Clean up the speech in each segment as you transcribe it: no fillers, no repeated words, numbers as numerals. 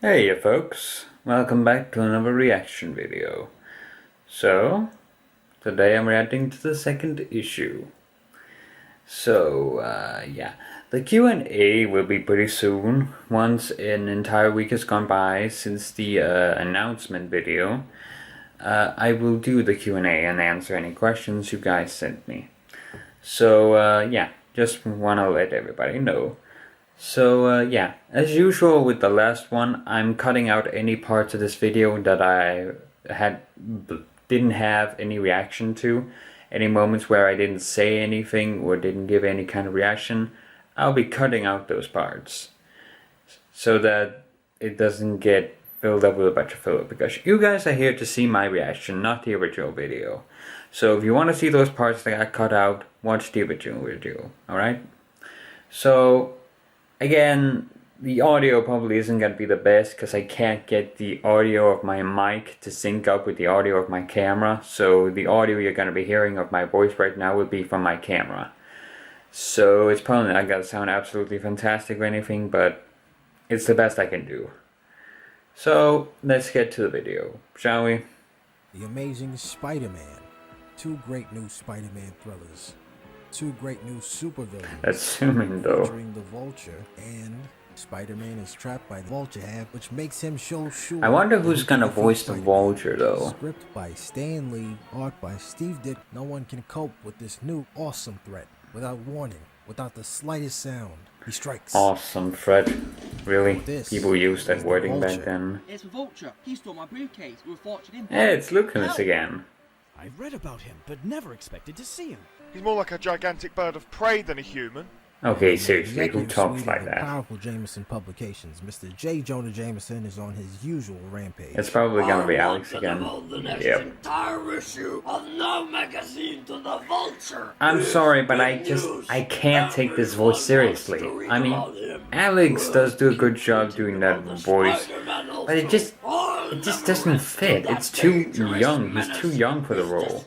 Hey you folks, welcome back to another reaction video. So, today I'm reacting to the second issue. So, yeah, the Q&A will be pretty soon, once an entire week has gone by since the announcement video. I will do the Q&A and answer any questions you guys sent me. So, yeah, just wanna let everybody know. So yeah, as usual with the last one, I'm cutting out any parts of this video that I didn't have any reaction to. Any moments where I didn't say anything or didn't give any kind of reaction, I'll be cutting out those parts. So that it doesn't get filled up with a bunch of filler, because you guys are here to see my reaction, not the original video. So if you want to see those parts that I cut out, watch the original video, alright? So again, the audio probably isn't going to be the best because I can't get the audio of my mic to sync up with the audio of my camera. So the audio you're going to be hearing of my voice right now will be from my camera. So it's probably not going to sound absolutely fantastic or anything, but it's the best I can do. So let's get to the video, shall we? The Amazing Spider-Man. Two great new Spider-Man thrillers. Two great new supervillains. Assuming though. Featuring the Vulture, and Spider-Man is trapped by the Vulture Head, which makes him so sure. I wonder who's gonna voice the Vulture though. Script by Stan Lee, art by Steve Dick. No one can cope with this new awesome threat without warning, without the slightest sound. He strikes. Awesome threat. Really? This People used that wording Vulture. back then. It's the Vulture. He stole my briefcase. We were fortunate in. Hey, it's Lucas again. I've read about him, but never expected to see him. He's more like a gigantic bird of prey than a human. Okay, seriously, who Executive talks suite like of the that? Powerful Jameson Publications. Mr. J. Jonah Jameson is on his usual rampage. It's probably gonna be Alex again. Yep. Entire issue of no magazine to the Vulture. I'm sorry, but I can't take this voice seriously. I mean, Alex does do a good job doing that voice, but it just doesn't fit. It's too young. He's too young for the role.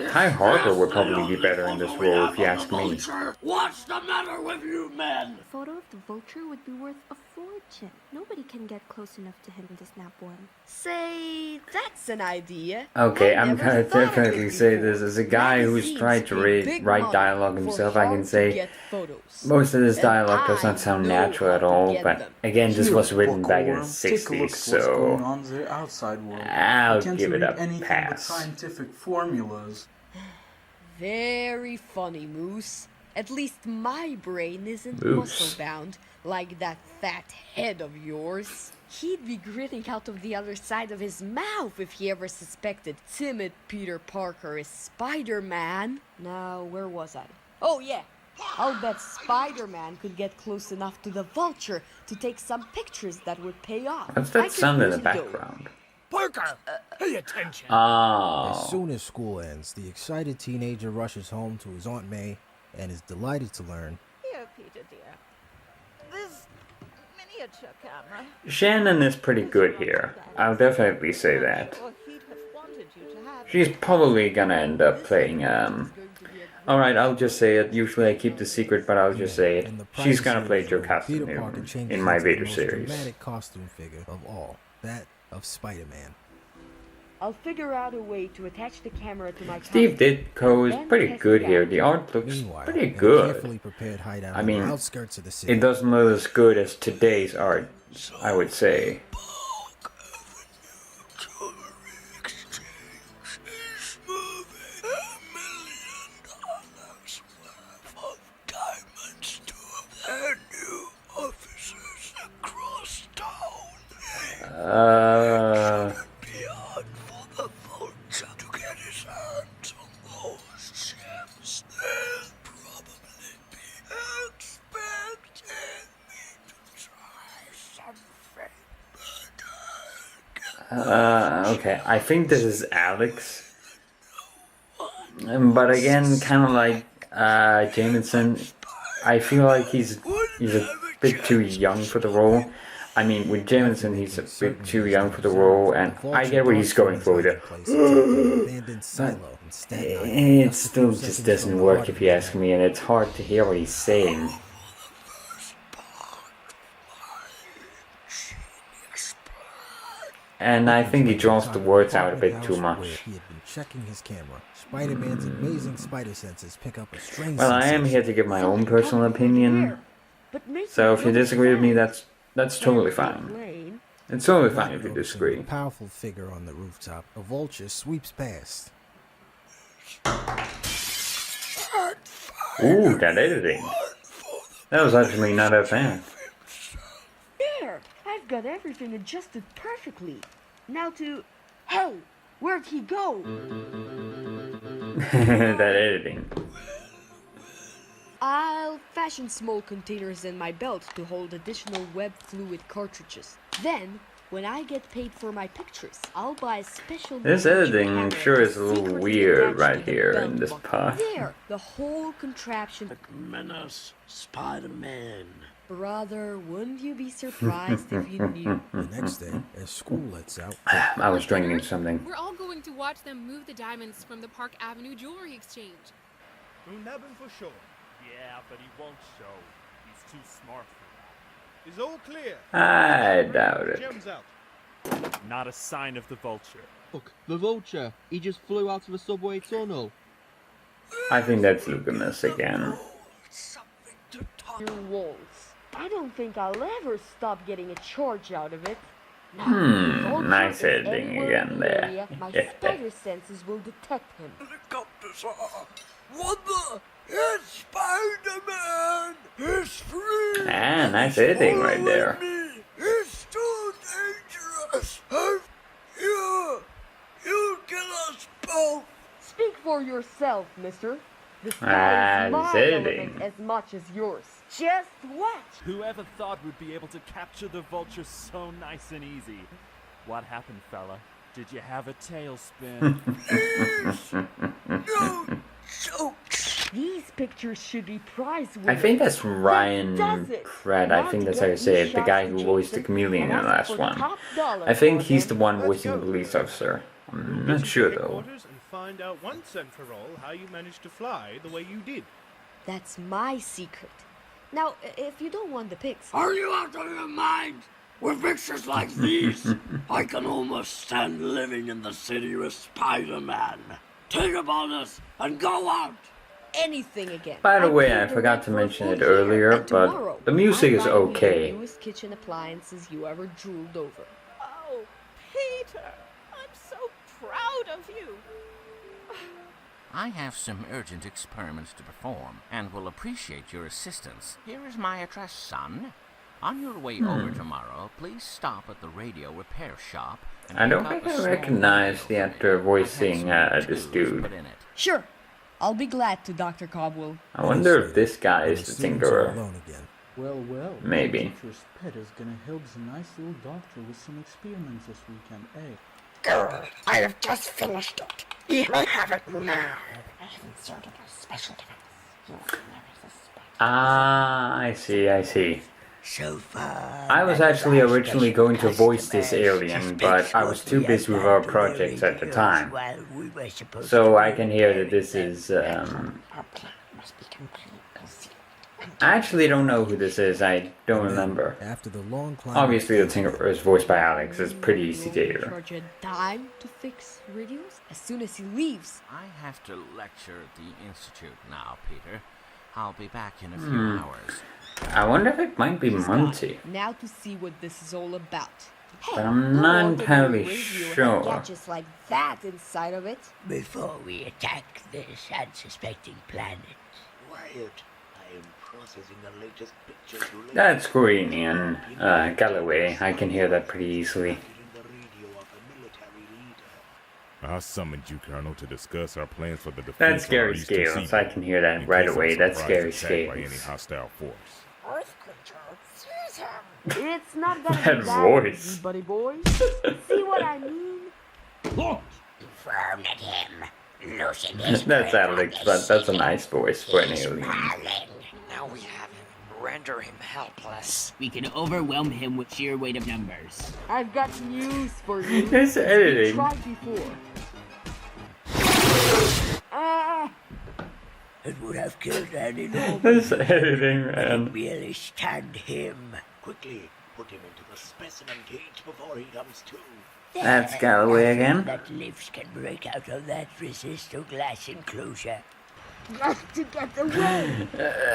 Ty Harper would probably be better in this role if you ask me. What's the matter with you men? A photo of the Vulture would be worth a fortune. Nobody can get close enough to him to snap one. Say, that's an idea. Okay, I'm never gonna thought of definitely it say before. this as a guy who's tried to Big write money dialogue for himself. I can hard to say get photos. most of this And dialogue does I not sound know natural how at to all, get but them. again, this was written back in the Take a look 60s, what's going so on in the outside world. I'll Can't give you it read a anything pass. but scientific formulas? Very funny, Moose. At least my brain isn't Moose. muscle-bound like that fat head of yours. He'd be grinning out of the other side of his mouth if he ever suspected timid Peter Parker is Spider-Man. Now, where was I? Oh, yeah. I'll bet Spider-Man could get close enough to the Vulture to take some pictures that would pay off. What's I that could sound in use the it, though. background? Parker, pay attention. As Oh, soon as school ends, the excited teenager rushes home to his Aunt May and is delighted to learn. Here, Peter dear. This miniature camera. Shannon is pretty good here. I'll definitely say that. Or he'd have wanted you to have She's probably gonna end up playing, alright, I'll just say it. Usually I keep the secret, but I'll just say it. In the She's privacy gonna of play his Joe room, Peter Castaneda Parker changes in my into the Vader most series. dramatic costume figure of all, that of Spider-Man. I'll figure out a way to attach the camera to my Steve camera. Ditko is pretty good here. The art looks Meanwhile, pretty in a good. carefully prepared hideout I on mean, the outskirts of the city. It doesn't look as good as today's art, I would say. Okay, I think this is Alex. But again, kind of like Jameson, I feel like he's a bit too young for the role. I mean, with Jameson, he's a bit too young for the role, and I get where he's going for with it. But it still just doesn't work if you ask me, and it's hard to hear what he's saying. And I think he draws the words out a bit too Where much. he had been checking his camera. Spider-Man's amazing spider senses pick up a strange Well, I am here to give my own personal opinion. So if you disagree with me, that's totally fine. It's totally fine if you disagree. A powerful figure on the rooftop. A vulture sweeps past. Ooh, that editing. That was actually not that bad. There! I've got everything adjusted perfectly. Now to... Hey! Where'd he go? That editing. I'll fashion small containers in my belt to hold additional web fluid cartridges. Then, when I get paid for my pictures, I'll buy a special... This editing sure is a little weird right here in this part. There! The whole contraption... Menace, Spider-Man. Brother, wouldn't you be surprised if you knew? The next day, as school lets out, I was drinking something. We're all going to watch them move the diamonds from the Park Avenue Jewelry Exchange. Who Nevin for sure. Yeah, but he won't show. He's too smart for that. Is all clear? I doubt it. Gems out. Not a sign of the vulture. Look, the vulture. He just flew out of a subway tunnel. I think that's Lucamus again. Your walls. I don't think I'll ever stop getting a charge out of it. Now, Nice editing again there. My spider senses will detect him. Helicopters are. What the? It's Spider-Man! It's free! Ah, nice editing right there. It's too dangerous! You'll kill us both! Speak for yourself, mister. The sky is my editing. element as much as yours. Just watch! Whoever thought we'd be able to capture the vulture so nice and easy? What happened, fella? Did you have a tailspin? No jokes! These pictures should be prize winners. I think that's Ryan Pratt. I think that's how you say it. The guy who voiced the chameleon in the last one. I think he's the one voicing the police officer. I'm not sure though. And find out once and for all how you managed to fly the way you did. That's my secret. Now, if you don't want the pics... Are you out of your mind? With pictures like these, I can almost stand living in the city with Spider-Man. Take a bonus and go out! Anything again. By the way, I forgot to mention it earlier, but the music is okay. The newest kitchen appliances you ever drooled over. Oh, Peter, I'm so proud of you. I have some urgent experiments to perform, and will appreciate your assistance. Here is my address, son. On your way over tomorrow, please stop at the radio repair shop. And I don't think I recognize the actor voicing this dude. Sure. I'll be glad to, Dr. Cobwell. I wonder if this guy is the Tinkerer. Well, Maybe. Teacher's pet is gonna help the nice little doctor with some experiments this weekend, eh? Good. I have just finished it. You may have it now. I have inserted a special device. You will never suspect. Ah, I see. So far, I was actually originally going to voice this alien, but I was too busy with our projects at the time. So I can hear that this is, I actually don't know who this is, I don't remember. After the long climb, Obviously the Tinkerer is voiced by Alex, it's pretty easy to hear. Charge a dime to fix radios? As soon as he leaves. I have to lecture at the Institute now, Peter. I'll be back in a few hours. I wonder if it might be Monty. Now to see what this is all about. Hey, But I'm not entirely sure. Gadgets like that inside of it. Before we attack this unsuspecting planet, Wyatt, I am processing the latest pictures. That's Green and Galloway. I can hear that pretty easily. I summoned you, Colonel, to discuss our plans for the defense. That's Scary Scales. I can hear that right away. That's Scary By any Scales. hostile force. Earth creature, seize him! It's not gonna That be that voice. easy, buddy boy. See what I mean? Firm at him. Loosen his That's Alex, but that's a nice voice for an alien. Now we have him. Render him helpless. We can overwhelm him with sheer weight of numbers. I've got news for you. This editing. Tried before. It would have killed any normal. This editing, But man. it really stand him. Quickly, put him into the specimen cage before he comes to. That's Galloway again. That lifts can break out of that resistor glass enclosure. Just to get away.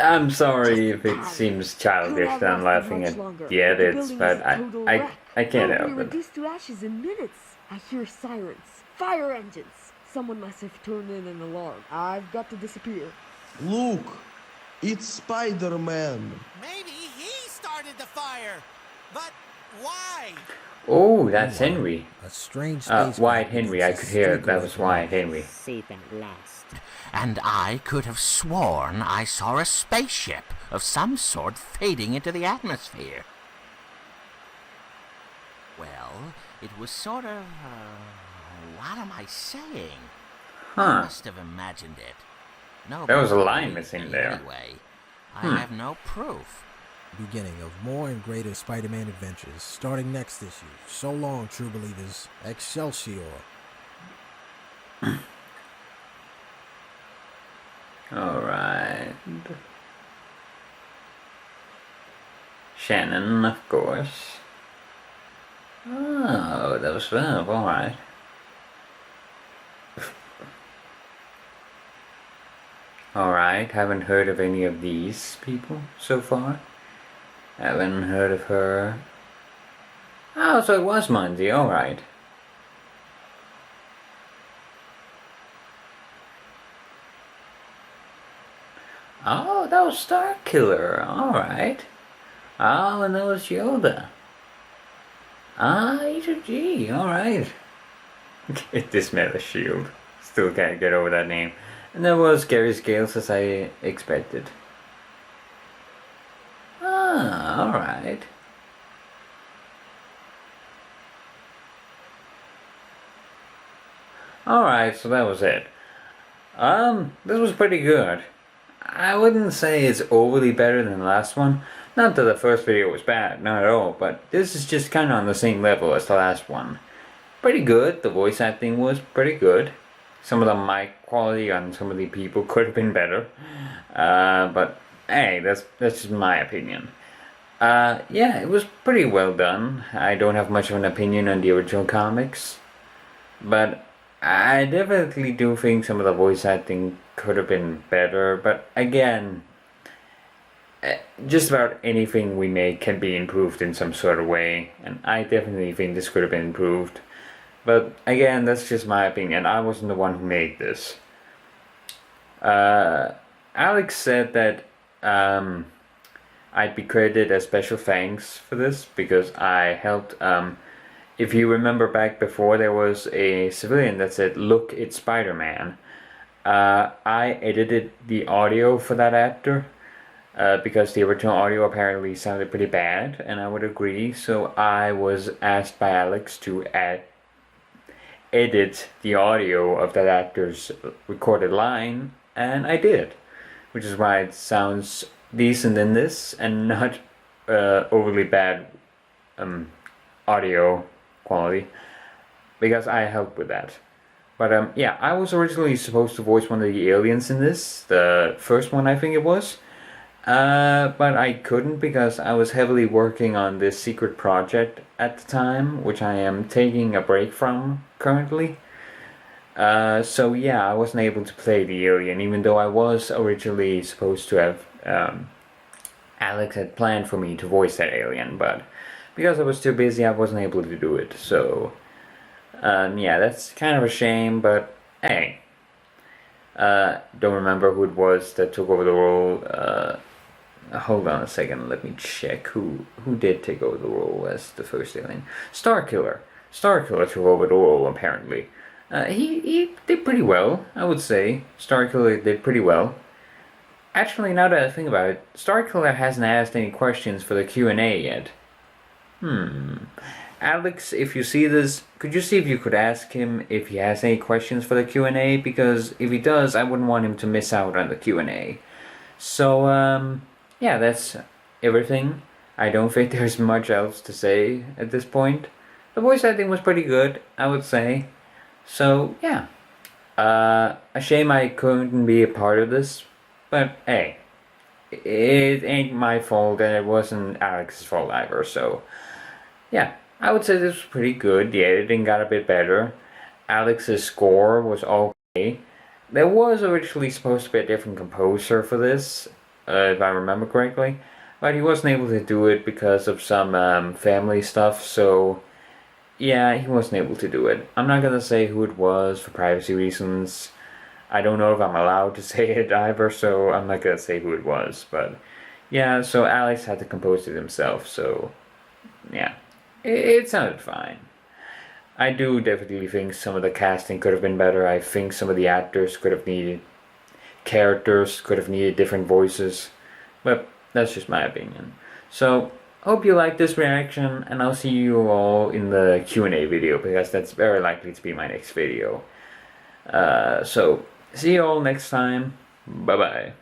I'm sorry if it seems childish that I'm laughing at the edits, but I can't help it. Reduced to ashes in minutes. I hear sirens, fire engines. Someone must have turned in an alarm. I've got to disappear. Look, it's Spider-Man. Maybe he started the fire, but why? Oh, that's Henry. A strange space. Wyatt Henry, I could hear it. That was Wyatt Henry. Safe at last. And I could have sworn I saw a spaceship of some sort fading into the atmosphere. Well, it was sort of, what am I saying? I must have imagined it. No, there was a line missing there. Anyway, I have no proof. Beginning of more and greater Spider-Man adventures, starting next issue. So long, true believers. Excelsior. Alright. Shannon, of course. Oh, that was Verb, alright. Alright, haven't heard of any of these people so far. Haven't heard of her. Oh, so it was Monday, alright. Oh, that was Starkiller, alright. Oh, and that was Yoda. Ah, E2G, alright. Dismantle Shield. Still can't get over that name. And that was Gary Scales as I expected. Ah, alright. Alright, so that was it. This was pretty good. I wouldn't say it's overly better than the last one. Not that the first video was bad, not at all, but this is just kind of on the same level as the last one. Pretty good, the voice acting was pretty good. Some of the mic quality on some of the people could have been better. But hey, that's just my opinion. Yeah, it was pretty well done. I don't have much of an opinion on the original comics. But I definitely do think some of the voice acting could have been better. But again, just about anything we make can be improved in some sort of way. And I definitely think this could have been improved. But again, that's just my opinion. I wasn't the one who made this. Alex said that I'd be credited as special thanks for this because I helped. If you remember back before, there was a civilian that said, "Look, it's Spider-Man." I edited the audio for that actor because the original audio apparently sounded pretty bad, and I would agree. So I was asked by Alex to edit the audio of that actor's recorded line, and I did, which is why it sounds decent in this and not overly bad audio quality, because I helped with that. But yeah, I was originally supposed to voice one of the aliens in this, the first one I think it was, but I couldn't because I was heavily working on this secret project at the time, which I am taking a break from currently. So yeah, I wasn't able to play the alien, even though I was originally supposed to have, Alex had planned for me to voice that alien, but because I was too busy, I wasn't able to do it. So yeah, that's kind of a shame, but hey, don't remember who it was that took over the role. Hold on a second, let me check who did take over the role as the first alien. Starkiller took over the role, apparently. He did pretty well, I would say. Starkiller did pretty well. Actually, now that I think about it, Starkiller hasn't asked any questions for the Q&A yet. Alex, if you see this, could you see if you could ask him if he has any questions for the Q&A? Because if he does, I wouldn't want him to miss out on the Q&A. So, yeah, that's everything. I don't think there's much else to say at this point. The voice acting was pretty good, I would say. So, yeah. A shame I couldn't be a part of this. But, hey. It ain't my fault and it wasn't Alex's fault either. So, yeah. I would say this was pretty good. The editing got a bit better. Alex's score was okay. There was originally supposed to be a different composer for this, if I remember correctly, but he wasn't able to do it because of some family stuff, so yeah, he wasn't able to do it. I'm not gonna say who it was for privacy reasons. I don't know if I'm allowed to say it either, so I'm not gonna say who it was, but yeah, so Alex had to compose it himself, so yeah, it sounded fine. I do definitely think some of the casting could have been better. I think some of the actors could have needed characters, could have needed different voices, but that's just my opinion. So, hope you like this reaction, and I'll see you all in the Q&A video, because that's very likely to be my next video. So, see you all next time. Bye bye.